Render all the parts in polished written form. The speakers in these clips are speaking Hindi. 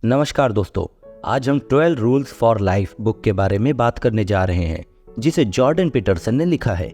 नमस्कार दोस्तों। आज हम 12 रूल्स फॉर लाइफ बुक के बारे में बात करने जा रहे हैं, जिसे जॉर्डन पीटरसन ने लिखा है।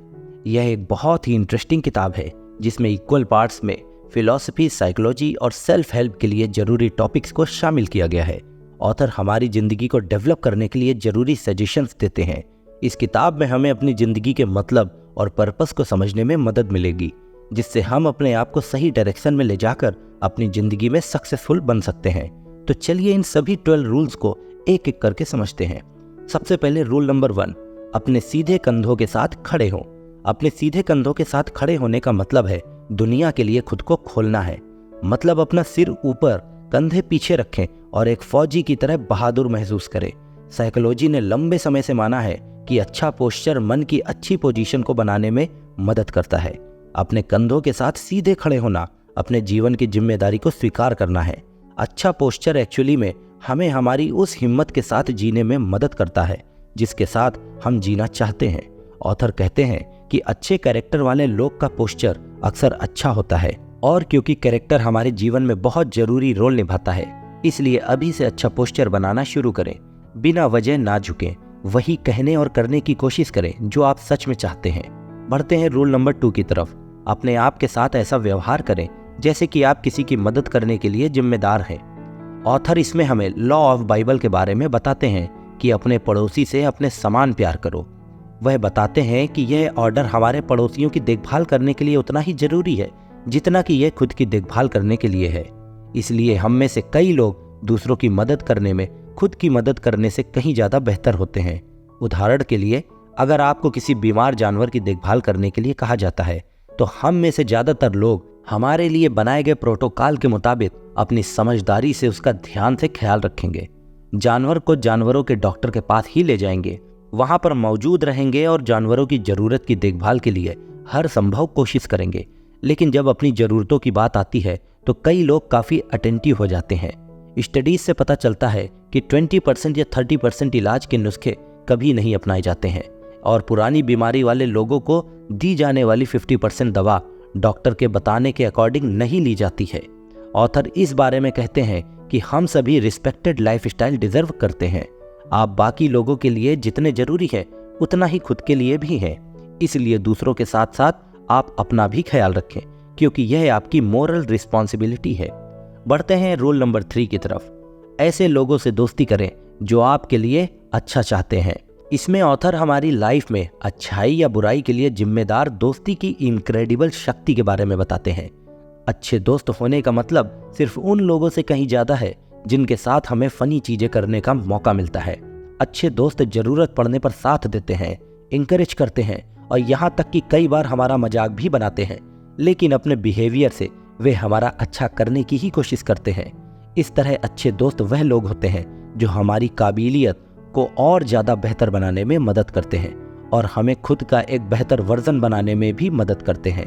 यह एक बहुत ही इंटरेस्टिंग किताब है जिसमें इक्वल पार्ट्स में फिलॉसफी, साइकोलॉजी और सेल्फ हेल्प के लिए जरूरी टॉपिक्स को शामिल किया गया है। ऑथर हमारी जिंदगी को डेवलप करने के लिए जरूरी सजेशंस देते हैं। इस किताब में हमें अपनी जिंदगी के मतलब और पर्पस को समझने में मदद मिलेगी, जिससे हम अपने आप को सही डायरेक्शन में ले जाकर अपनी जिंदगी में सक्सेसफुल बन सकते हैं। तो चलिए इन सभी 12 रूल्स को एक एक करके समझते हैं। सबसे पहले रूल नंबर 1, अपने सीधे कंधों के साथ खड़े हों। अपने सीधे कंधों के साथ खड़े होने का मतलब है दुनिया के लिए खुद को खोलना है। मतलब अपना सिर ऊपर, कंधे पीछे रखें और एक फौजी की तरह बहादुर महसूस करें। साइकोलॉजी ने लंबे समय से माना है कि अच्छा पोस्चर मन की अच्छी पोजीशन को बनाने में मदद करता है। अपने कंधों के साथ सीधे खड़े होना अपने जीवन की जिम्मेदारी को स्वीकार करना है। अच्छा पोस्चर एक्चुअली में हमें हमारी उस हिम्मत के साथ जीने में मदद करता है जिसके साथ हम जीना चाहते हैं। ऑथर कहते हैं कि अच्छे कैरेक्टर वाले लोग का पोस्चर अक्सर अच्छा होता है, और क्योंकि कैरेक्टर हमारे जीवन में बहुत जरूरी रोल निभाता है, इसलिए अभी से अच्छा पोस्चर बनाना शुरू करें। बिना वजह ना झुकें, वही कहने और करने की कोशिश करें जो आप सच में चाहते हैं। बढ़ते हैं रूल नंबर 2 की तरफ। अपने आप के साथ ऐसा व्यवहार करें जैसे कि आप किसी की मदद करने के लिए जिम्मेदार हैं। ऑथर इसमें हमें लॉ ऑफ बाइबल के बारे में बताते हैं कि अपने पड़ोसी से अपने समान प्यार करो। वह बताते हैं कि यह ऑर्डर हमारे पड़ोसियों की देखभाल करने के लिए उतना ही जरूरी है जितना कि यह खुद की देखभाल करने के लिए है। इसलिए हम में से कई लोग दूसरों की मदद करने में खुद की मदद करने से कहीं ज़्यादा बेहतर होते हैं। उदाहरण के लिए, अगर आपको किसी बीमार जानवर की देखभाल करने के लिए कहा जाता है तो हम में से ज़्यादातर लोग हमारे लिए बनाए गए प्रोटोकॉल के मुताबिक अपनी समझदारी से उसका ध्यान से ख्याल रखेंगे। जानवर को जानवरों के डॉक्टर के पास ही ले जाएंगे, वहां पर मौजूद रहेंगे और जानवरों की जरूरत की देखभाल के लिए हर संभव कोशिश करेंगे। लेकिन जब अपनी जरूरतों की बात आती है तो कई लोग काफी अटेंटिव हो जाते हैं। स्टडीज से पता चलता है कि 20% या 30% इलाज के नुस्खे कभी नहीं अपनाए जाते हैं, और पुरानी बीमारी वाले लोगों को दी जाने वाली 50% दवा डॉक्टर के बताने के अकॉर्डिंग नहीं ली जाती है। ऑथर इस बारे में कहते हैं कि हम सभी रिस्पेक्टेड लाइफस्टाइल डिजर्व करते हैं। आप बाकी लोगों के लिए जितने जरूरी है उतना ही खुद के लिए भी है। इसलिए दूसरों के साथ साथ आप अपना भी ख्याल रखें, क्योंकि यह आपकी मोरल रिस्पॉन्सिबिलिटी है। बढ़ते हैं रूल नंबर 3 की तरफ। ऐसे लोगों से दोस्ती करें जो आपके लिए अच्छा चाहते हैं। इसमें ऑथर हमारी लाइफ में अच्छाई या बुराई के लिए जिम्मेदार दोस्ती की इनक्रेडिबल शक्ति के बारे में बताते हैं। अच्छे दोस्त होने का मतलब सिर्फ उन लोगों से कहीं ज्यादा है जिनके साथ हमें फनी चीजें करने का मौका मिलता है। अच्छे दोस्त जरूरत पड़ने पर साथ देते हैं, इंकरेज करते हैं और यहाँ तक कि कई बार हमारा मजाक भी बनाते हैं, लेकिन अपने बिहेवियर से वे हमारा अच्छा करने की ही कोशिश करते हैं। इस तरह अच्छे दोस्त वह लोग होते हैं जो हमारी काबिलियत को और ज़्यादा बेहतर बनाने में मदद करते हैं और हमें खुद का एक बेहतर वर्जन बनाने में भी मदद करते हैं।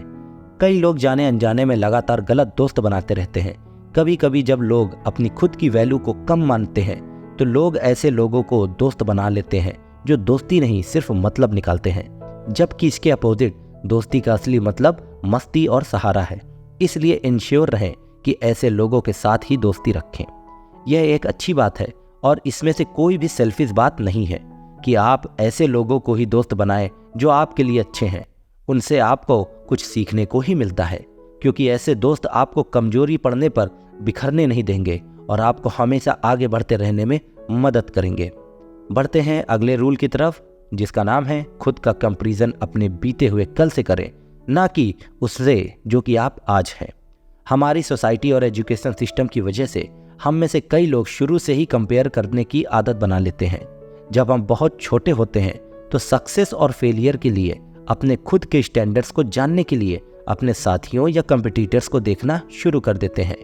कई लोग जाने अनजाने में लगातार गलत दोस्त बनाते रहते हैं। कभी कभी जब लोग अपनी खुद की वैल्यू को कम मानते हैं तो लोग ऐसे लोगों को दोस्त बना लेते हैं जो दोस्ती नहीं सिर्फ मतलब निकालते हैं, जबकि इसके अपोजिट दोस्ती का असली मतलब मस्ती और सहारा है। इसलिए इंश्योर रहें कि ऐसे लोगों के साथ ही दोस्ती रखें। यह एक अच्छी बात है और इसमें से कोई भी सेल्फिश बात नहीं है कि आप ऐसे लोगों को ही दोस्त बनाएं जो आपके लिए अच्छे हैं। उनसे आपको कुछ सीखने को ही मिलता है, क्योंकि ऐसे दोस्त आपको कमजोरी पड़ने पर बिखरने नहीं देंगे और आपको हमेशा आगे बढ़ते रहने में मदद करेंगे। बढ़ते हैं अगले रूल की तरफ, जिसका नाम है खुद का कंपैरिजन अपने बीते हुए कल से करें, ना कि उससे जो कि आप आज हैं। हमारी सोसाइटी और एजुकेशन सिस्टम की वजह से हम में से कई लोग शुरू से ही कंपेयर करने की आदत बना लेते हैं। जब हम बहुत छोटे होते हैं तो सक्सेस और फेलियर के लिए अपने खुद के स्टैंडर्ड्स को जानने के लिए अपने साथियों या कंपटीटर्स को देखना शुरू कर देते हैं।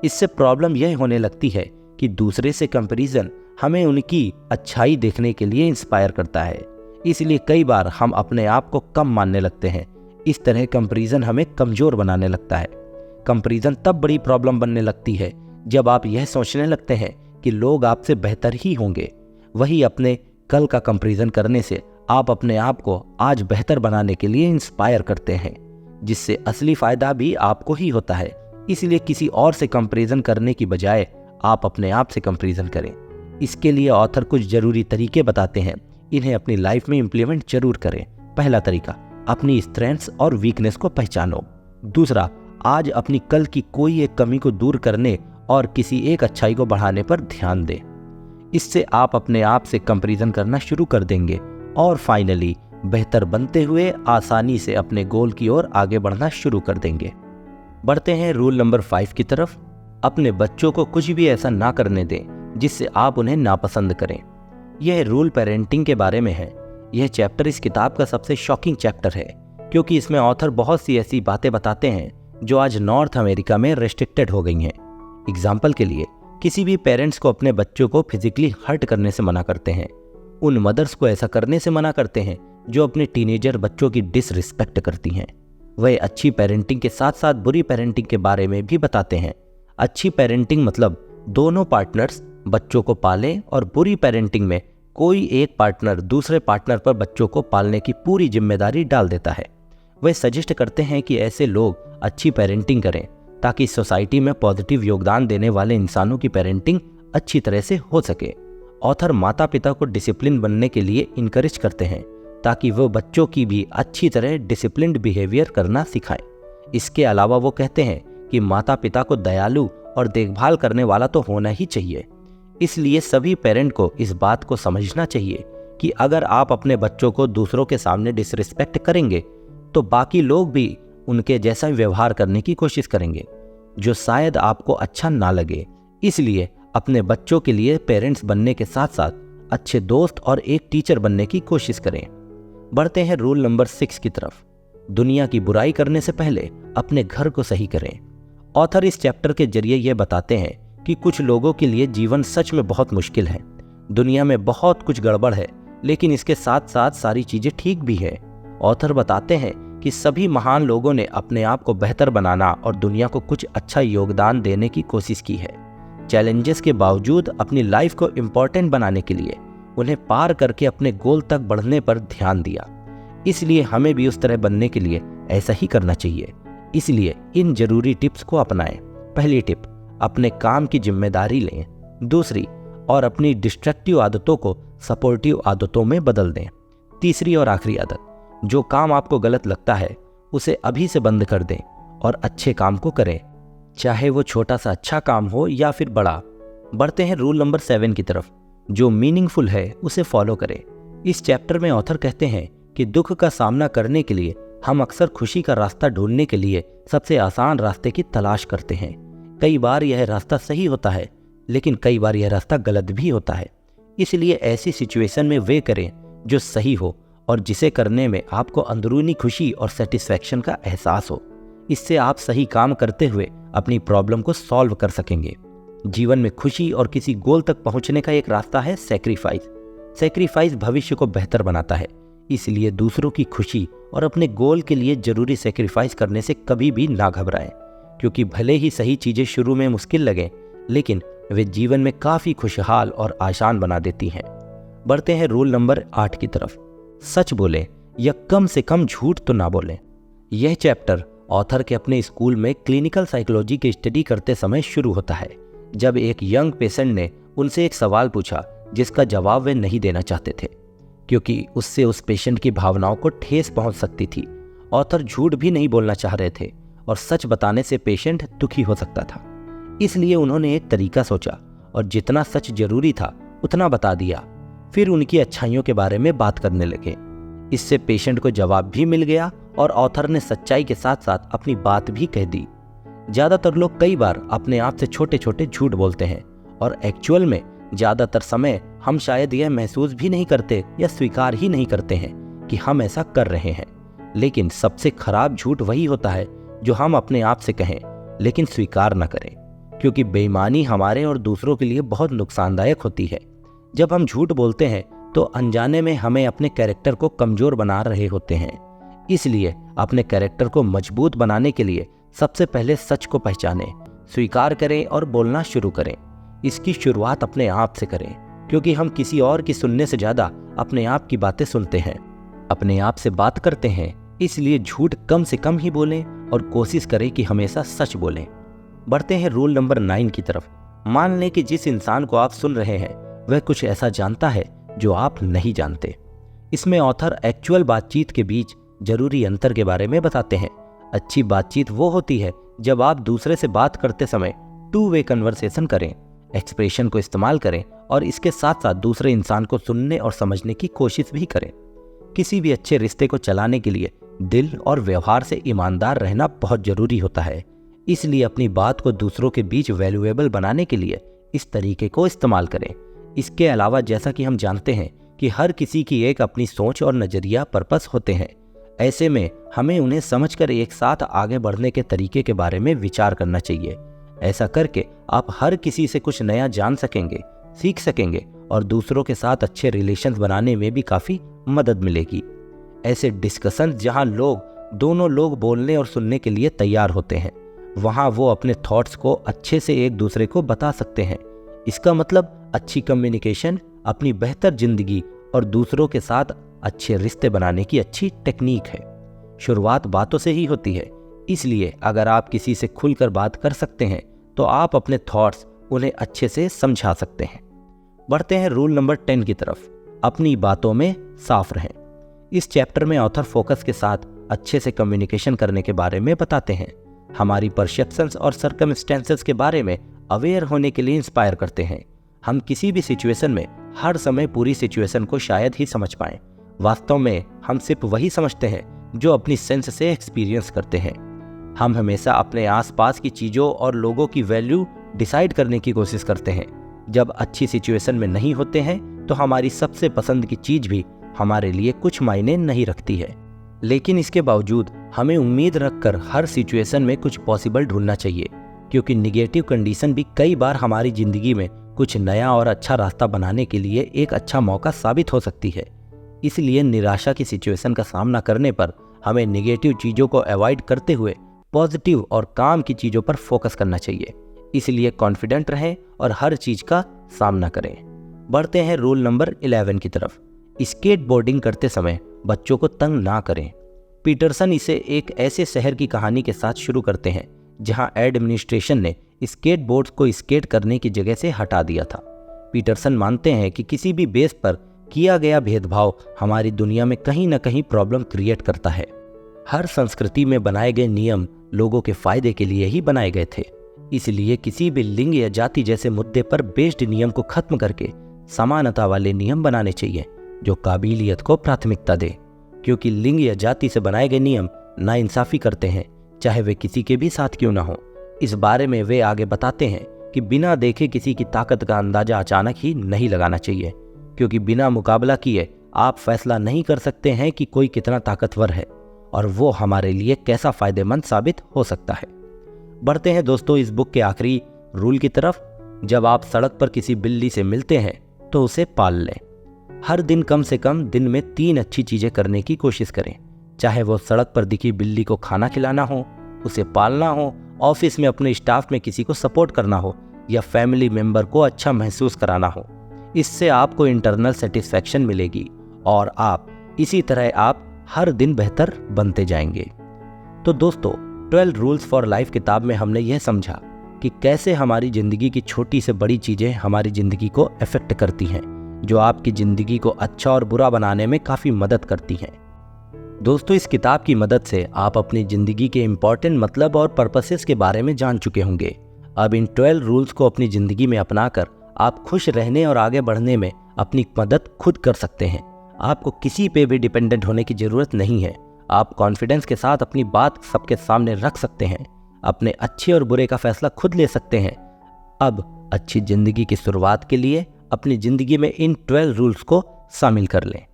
इससे प्रॉब्लम यह होने लगती है कि दूसरे से कंपैरिजन हमें उनकी अच्छाई देखने के लिए इंस्पायर करता है। इसलिए कई बार हम अपने आप को कम मानने लगते हैं। इस तरह कंपैरिजन हमें कमजोर बनाने लगता है। कंपैरिजन तब बड़ी प्रॉब्लम बनने लगती है जब आप यह सोचने लगते हैं कि लोग आपसे बेहतर ही होंगे। वही अपने कल का कंपैरिजन करने से आप अपने आप को आज बेहतर बनाने के लिए इंस्पायर करते हैं, जिससे असली फायदा भी आपको ही होता है। इसलिए किसी और से कंपैरिजन करने की बजाय आप अपने आप से कंपैरिजन करें। इसके लिए ऑथर कुछ जरूरी तरीके बताते हैं, इन्हें अपनी लाइफ में इम्प्लीमेंट जरूर करें। पहला तरीका, अपनी स्ट्रेंथ्स और वीकनेस को पहचानो। दूसरा, आज अपनी कल की कोई एक कमी को दूर करने और किसी एक अच्छाई को बढ़ाने पर ध्यान दें। इससे आप अपने आप से कंपैरिजन करना शुरू कर देंगे। और फाइनली, बेहतर बनते हुए आसानी से अपने गोल की ओर आगे बढ़ना शुरू कर देंगे। बढ़ते हैं रूल नंबर 5 की तरफ। अपने बच्चों को कुछ भी ऐसा ना करने दें जिससे आप उन्हें नापसंद करें। यह रूल पेरेंटिंग के बारे में है। यह चैप्टर इस किताब का सबसे शॉकिंग चैप्टर है, क्योंकि इसमें ऑथर बहुत सी ऐसी बातें बताते हैं जो आज नॉर्थ अमेरिका में रेस्ट्रिक्टेड हो गई हैं। एग्जाम्पल के लिए, किसी भी पेरेंट्स को अपने बच्चों को फिजिकली हर्ट करने से मना करते हैं। उन मदर्स को ऐसा करने से मना करते हैं जो अपने टीनेजर बच्चों की डिसरिस्पेक्ट करती हैं। वह अच्छी पेरेंटिंग के साथ साथ बुरी पेरेंटिंग के बारे में भी बताते हैं। अच्छी पेरेंटिंग मतलब दोनों पार्टनर्स बच्चों को पालें, और बुरी पेरेंटिंग में कोई एक पार्टनर दूसरे पार्टनर पर बच्चों को पालने की पूरी जिम्मेदारी डाल देता है। वे सजेस्ट करते हैं कि ऐसे लोग अच्छी पेरेंटिंग करें ताकि सोसाइटी में पॉजिटिव योगदान देने वाले इंसानों की पेरेंटिंग अच्छी तरह से हो सके। ऑथर माता पिता को डिसिप्लिन बनने के लिए इनकरेज करते हैं ताकि वो बच्चों की भी अच्छी तरह डिसिप्लिन्ड बिहेवियर करना सिखाएं। इसके अलावा वो कहते हैं कि माता पिता को दयालु और देखभाल करने वाला तो होना ही चाहिए। इसलिए सभी पेरेंट को इस बात को समझना चाहिए कि अगर आप अपने बच्चों को दूसरों के सामने डिसरिस्पेक्ट करेंगे तो बाकी लोग भी उनके जैसा व्यवहार करने की कोशिश करेंगे, जो शायद आपको अच्छा ना लगे। इसलिए अपने बच्चों के लिए पेरेंट्स बनने के साथ साथ अच्छे दोस्त और एक टीचर बनने की कोशिश करें। बढ़ते हैं रूल नंबर 6 की तरफ। दुनिया की बुराई करने से पहले अपने घर को सही करें। ऑथर इस चैप्टर के जरिए यह बताते हैं कि कुछ लोगों के लिए जीवन सच में बहुत मुश्किल है। दुनिया में बहुत कुछ गड़बड़ है, लेकिन इसके साथ साथ सारी चीजें ठीक भी है। ऑथर बताते हैं कि सभी महान लोगों ने अपने आप को बेहतर बनाना और दुनिया को कुछ अच्छा योगदान देने की कोशिश की है। चैलेंजेस के बावजूद अपनी लाइफ को इम्पोर्टेंट बनाने के लिए उन्हें पार करके अपने गोल तक बढ़ने पर ध्यान दिया। इसलिए हमें भी उस तरह बनने के लिए ऐसा ही करना चाहिए। इसलिए इन जरूरी टिप्स को अपनाएं। पहली टिप, अपने काम की जिम्मेदारी लें। दूसरी, और अपनी डिस्ट्रक्टिव आदतों को सपोर्टिव आदतों में बदल दें। तीसरी और आखिरी आदत, जो काम आपको गलत लगता है उसे अभी से बंद कर दें और अच्छे काम को करें, चाहे वो छोटा सा अच्छा काम हो या फिर बड़ा। बढ़ते हैं रूल नंबर 7 की तरफ। जो मीनिंगफुल है उसे फॉलो करें। इस चैप्टर में ऑथर कहते हैं कि दुख का सामना करने के लिए हम अक्सर खुशी का रास्ता ढूंढने के लिए सबसे आसान रास्ते की तलाश करते हैं। कई बार यह रास्ता सही होता है, लेकिन कई बार यह रास्ता गलत भी होता है। इसलिए ऐसी सिचुएशन में वे करें जो सही हो और जिसे करने में आपको अंदरूनी खुशी और सेटिस्फैक्शन का एहसास हो। इससे आप सही काम करते हुए अपनी प्रॉब्लम को सॉल्व कर सकेंगे। जीवन में खुशी और किसी गोल तक पहुंचने का एक रास्ता है सैक्रिफाइस। सैक्रिफाइस भविष्य को बेहतर बनाता है। इसलिए दूसरों की खुशी और अपने गोल के लिए जरूरी सैक्रिफाइस करने से कभी भी ना घबराएं, क्योंकि भले ही सही चीजें शुरू में मुश्किल लगें, लेकिन वे जीवन में काफी खुशहाल और आसान बना देती हैं। बढ़ते हैं रूल नंबर 8 की तरफ। सच बोलें या कम से कम झूठ तो ना बोलें। यह चैप्टर ऑथर के अपने स्कूल में क्लिनिकल साइकोलॉजी की स्टडी करते समय शुरू होता है, जब एक यंग पेशेंट ने उनसे एक सवाल पूछा जिसका जवाब वे नहीं देना चाहते थे, क्योंकि उससे उस पेशेंट की भावनाओं को ठेस पहुंच सकती थी। ऑथर झूठ भी नहीं बोलना चाह रहे थे और सच बताने से पेशेंट दुखी हो सकता था। इसलिए उन्होंने एक तरीका सोचा और जितना सच जरूरी था उतना बता दिया। फिर उनकी अच्छाइयों के बारे में बात करने लगे। इससे पेशेंट को जवाब भी मिल गया और ऑथर ने सच्चाई के साथ साथ अपनी बात भी कह दी। ज्यादातर लोग कई बार अपने आप से छोटे छोटे झूठ बोलते हैं और एक्चुअल में ज्यादातर समय हम शायद यह महसूस भी नहीं करते या स्वीकार ही नहीं करते हैं कि हम ऐसा कर रहे हैं। लेकिन सबसे खराब झूठ वही होता है जो हम अपने आप से कहें लेकिन स्वीकार न करें, क्योंकि बेईमानी हमारे और दूसरों के लिए बहुत नुकसानदायक होती है। जब हम झूठ बोलते हैं तो अनजाने में हमें अपने कैरेक्टर को कमजोर बना रहे होते हैं। इसलिए अपने कैरेक्टर को मजबूत बनाने के लिए सबसे पहले सच को पहचानें, स्वीकार करें और बोलना शुरू करें। इसकी शुरुआत अपने आप से करें, क्योंकि हम किसी और की सुनने से ज्यादा अपने आप की बातें सुनते हैं, अपने आप से बात करते हैं। इसलिए झूठ कम से कम ही बोलें और कोशिश करें कि हमेशा सच बोलें। बढ़ते हैं रूल नंबर 9 की तरफ। मान लें कि जिस इंसान को आप सुन रहे हैं वह कुछ ऐसा जानता है जो आप नहीं जानते। इसमें ऑथर एक्चुअल बातचीत के बीच जरूरी अंतर के बारे में बताते हैं। अच्छी बातचीत वो होती है जब आप दूसरे से बात करते समय टू वे कन्वर्सेशन करें, एक्सप्रेशन को इस्तेमाल करें और इसके साथ साथ दूसरे इंसान को सुनने और समझने की कोशिश भी करें। किसी भी अच्छे रिश्ते को चलाने के लिए दिल और व्यवहार से ईमानदार रहना बहुत जरूरी होता है। इसलिए अपनी बात को दूसरों के बीच वैल्यूएबल बनाने के लिए इस तरीके को इस्तेमाल करें। इसके अलावा जैसा कि हम जानते हैं कि हर किसी की एक अपनी सोच और नज़रिया पर्पस होते हैं, ऐसे में हमें उन्हें समझकर एक साथ आगे बढ़ने के तरीके के बारे में विचार करना चाहिए। ऐसा करके आप हर किसी से कुछ नया जान सकेंगे, सीख सकेंगे और दूसरों के साथ अच्छे रिलेशंस बनाने में भी काफ़ी मदद मिलेगी। ऐसे डिस्कशन जहां दोनों लोग बोलने और सुनने के लिए तैयार होते हैं, वहां वो अपने थॉट्स को अच्छे से एक दूसरे को बता सकते हैं। इसका मतलब अच्छी कम्युनिकेशन अपनी बेहतर जिंदगी और दूसरों के साथ अच्छे रिश्ते बनाने की अच्छी टेक्निक है। शुरुआत बातों से ही होती है, इसलिए अगर आप किसी से खुलकर बात कर सकते हैं तो आप अपने थॉट्स उन्हें अच्छे से समझा सकते हैं। बढ़ते हैं रूल नंबर 10 की तरफ, अपनी बातों में साफ रहें। इस चैप्टर में ऑथर फोकस के साथ अच्छे से कम्युनिकेशन करने के बारे में बताते हैं। हमारी परसेप्शंस और सर्कमस्टेंसेस के बारे में अवेयर होने के लिए इंस्पायर करते हैं। हम किसी भी सिचुएशन में हर समय पूरी सिचुएशन को शायद ही समझ पाएं। वास्तव में हम सिर्फ वही समझते हैं जो अपनी सेंस से एक्सपीरियंस करते हैं। हम हमेशा अपने आसपास की चीज़ों और लोगों की वैल्यू डिसाइड करने की कोशिश करते हैं। जब अच्छी सिचुएशन में नहीं होते हैं तो हमारी सबसे पसंद की चीज़ भी हमारे लिए कुछ मायने नहीं रखती है। लेकिन इसके बावजूद हमें उम्मीद रखकर हर सिचुएशन में कुछ पॉसिबल ढूंढना चाहिए, क्योंकि निगेटिव कंडीशन भी कई बार हमारी ज़िंदगी में कुछ नया और अच्छा रास्ता बनाने के लिए एक अच्छा मौका साबित हो सकती है। इसलिए निराशा की सिचुएशन का सामना करने पर हमें निगेटिव चीज़ों को अवॉइड करते हुए पॉजिटिव और काम की चीज़ों पर फोकस करना चाहिए। इसलिए कॉन्फिडेंट रहें और हर चीज़ का सामना करें। बढ़ते हैं रूल नंबर 11 की तरफ, स्केट बोर्डिंग करते समय बच्चों को तंग ना करें। पीटरसन इसे एक ऐसे शहर की कहानी के साथ शुरू करते हैं जहां एडमिनिस्ट्रेशन ने स्केट बोर्ड्स को स्केट करने की जगह से हटा दिया था। पीटरसन मानते हैं कि किसी भी बेस पर किया गया भेदभाव हमारी दुनिया में कहीं ना कहीं प्रॉब्लम क्रिएट करता है। हर संस्कृति में बनाए गए नियम लोगों के फायदे के लिए ही बनाए गए थे। इसलिए किसी भी लिंग या जाति जैसे मुद्दे पर बेस्ड नियम को खत्म करके समानता वाले नियम बनाने चाहिए जो काबिलियत को प्राथमिकता दे, क्योंकि लिंग या जाति से बनाए गए नियम नाइंसाफी करते हैं, चाहे वे किसी के भी साथ क्यों ना हो। इस बारे में वे आगे बताते हैं कि बिना देखे किसी की ताकत का अंदाजा अचानक ही नहीं लगाना चाहिए, क्योंकि बिना मुकाबला किए आप फैसला नहीं कर सकते हैं कि कोई कितना ताकतवर है और वो हमारे लिए कैसा फायदेमंद साबित हो सकता है। बढ़ते हैं दोस्तों इस बुक के आखिरी रूल की तरफ, जब आप सड़क पर किसी बिल्ली से मिलते हैं तो उसे पाल लें। हर दिन कम से कम दिन में 3 अच्छी चीजें करने की कोशिश करें, चाहे वो सड़क पर दिखी बिल्ली को खाना खिलाना हो, उसे पालना हो, ऑफिस में अपने स्टाफ में किसी को सपोर्ट करना हो या फैमिली मेंबर को अच्छा महसूस कराना हो। इससे आपको इंटरनल सेटिस्फैक्शन मिलेगी और इसी तरह आप हर दिन बेहतर बनते जाएंगे। तो दोस्तों 12 रूल्स फॉर लाइफ किताब में हमने यह समझा कि कैसे हमारी ज़िंदगी की छोटी से बड़ी चीज़ें हमारी ज़िंदगी को अफेक्ट करती हैं, जो आपकी ज़िंदगी को अच्छा और बुरा बनाने में काफ़ी मदद करती हैं। दोस्तों इस किताब की मदद से आप अपनी ज़िंदगी के इम्पॉर्टेंट मतलब और पर्पसेस के बारे में जान चुके होंगे। अब इन 12 रूल्स को अपनी ज़िंदगी में अपनाकर आप खुश रहने और आगे बढ़ने में अपनी मदद खुद कर सकते हैं। आपको किसी पे भी डिपेंडेंट होने की ज़रूरत नहीं है। आप कॉन्फिडेंस के साथ अपनी बात सबके सामने रख सकते हैं, अपने अच्छे और बुरे का फैसला खुद ले सकते हैं। अब अच्छी ज़िंदगी की शुरुआत के लिए अपनी ज़िंदगी में इन 12 रूल्स को शामिल कर लें।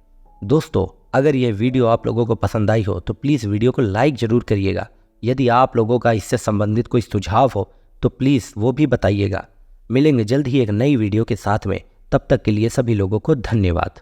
दोस्तों अगर यह वीडियो आप लोगों को पसंद आई हो तो प्लीज़ वीडियो को लाइक ज़रूर करिएगा। यदि आप लोगों का इससे संबंधित कोई सुझाव हो तो प्लीज़ वो भी बताइएगा। मिलेंगे जल्द ही एक नई वीडियो के साथ में, तब तक के लिए सभी लोगों को धन्यवाद।